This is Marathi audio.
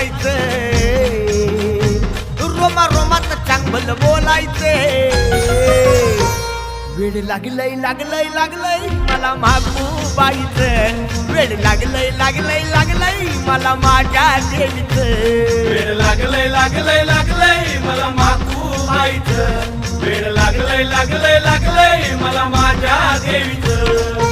बोलायचं, रोमा रोमात चांगलं बोलायचं. वेड लागलंय लागलंय लागलंय मला मागूबाईचं, वेड लागलंय लागलंय लागलंय मला माझ्या देवीचं. वेड लागलंय लागलंय लागलंय मला मागूबाईचं, वेड लागलंय लागलंय लागलंय मला माझ्या देवीचं.